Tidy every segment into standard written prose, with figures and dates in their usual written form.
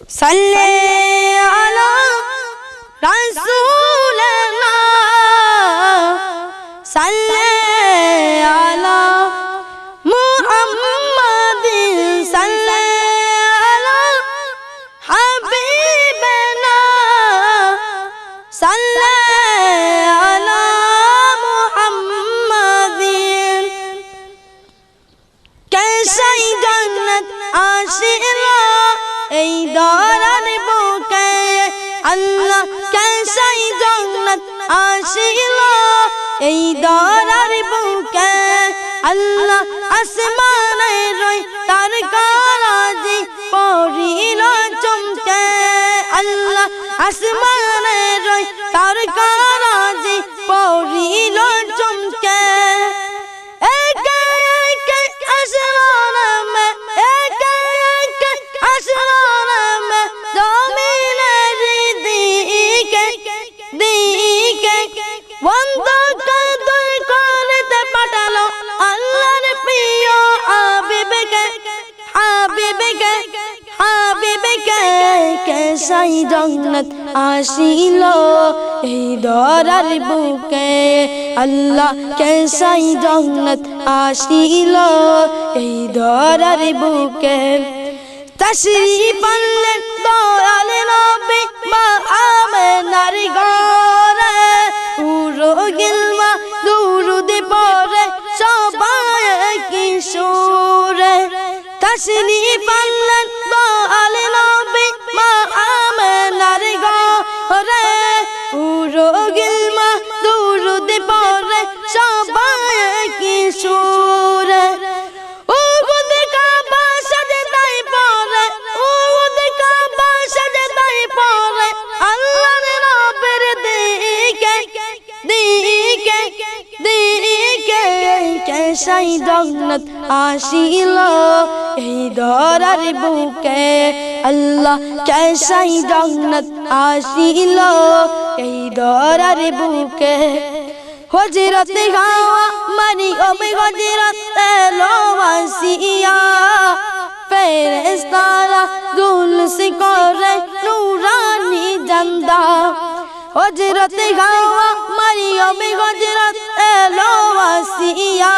সাল্লি আলা রাসূলিনা সাল্লি আলা মুহাম্মাদিন সাল্লি আলা হাবিবিনা সাল্লি আলা মুহাম্মাদিন कैसाई जन्नत आशिला এই দরার বুকে আল্লাহ कैसाई जन्नत आशिला এই দরার বুকে আল্লাহ আসমানে রই তার কারাজি পড়িল চমকে আল্লাহ আসমানে রই তার কারাজি পড়িল চমকে कैसाई जन्नत आशिलो এই দরার বুকে আল্লাহ कैसाई जन्नत आशिलो এই দরার বুকে তশরিফ আনলেন দয়াল নবী মা আমেনার ঘরে পুরো গিলমা দুরুদ পড়ে সবাই কি সুরে তশরিফ আনলেন দয়াল নবী মা আমেনার ঘরে পুরো গিলমা দুরুদ পড়ে সবাই কি সুরে कैसाई जन्नत आशिलो এই দরার বুকে আল্লাহ कैसाई जन्नत आशिलो এই দরার বুকে হযরত হাওয়া মারিয়ম হযরত লোয়াসিয়া ফেরেশতারা জুলস করে নূরানি জান্দা হযরত হাওয়া মারিয়ম হযরত লোয়াসিয়া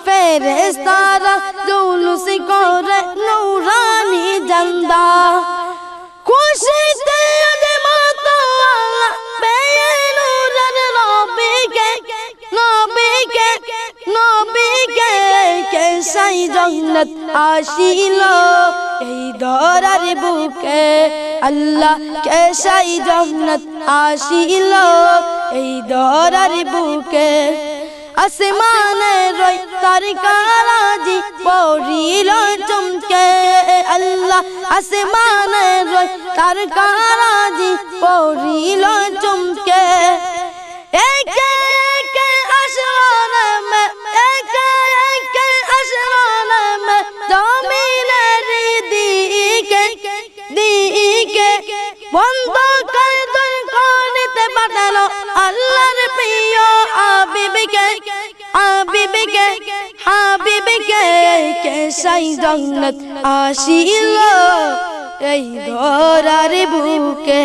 ফেরেশতারা জুলুস করে নূরানি জান্দা খুশিতে আজমত আল্লাহ পেয়ে নূরের নবীকে कैसाई जन्नत आशिलो এই দরার বুকে আল্লাহ कैसाई जन्नत आशिलो এই দরার বুকে আসমানে রই তার কারাজি পড়িল চমকে আল্লাহ আসমানে রই তার কারাজি পড়িল চমকে একে একে আসমানে মে একে একে আসমানে মে জমিনের দিকে বন্ধ করে দুই কোণেতে পাঠালো আল্লাহর প্রিয় হাবিবকে कैसाई जन्नत आशिलो এই দরার বুকে।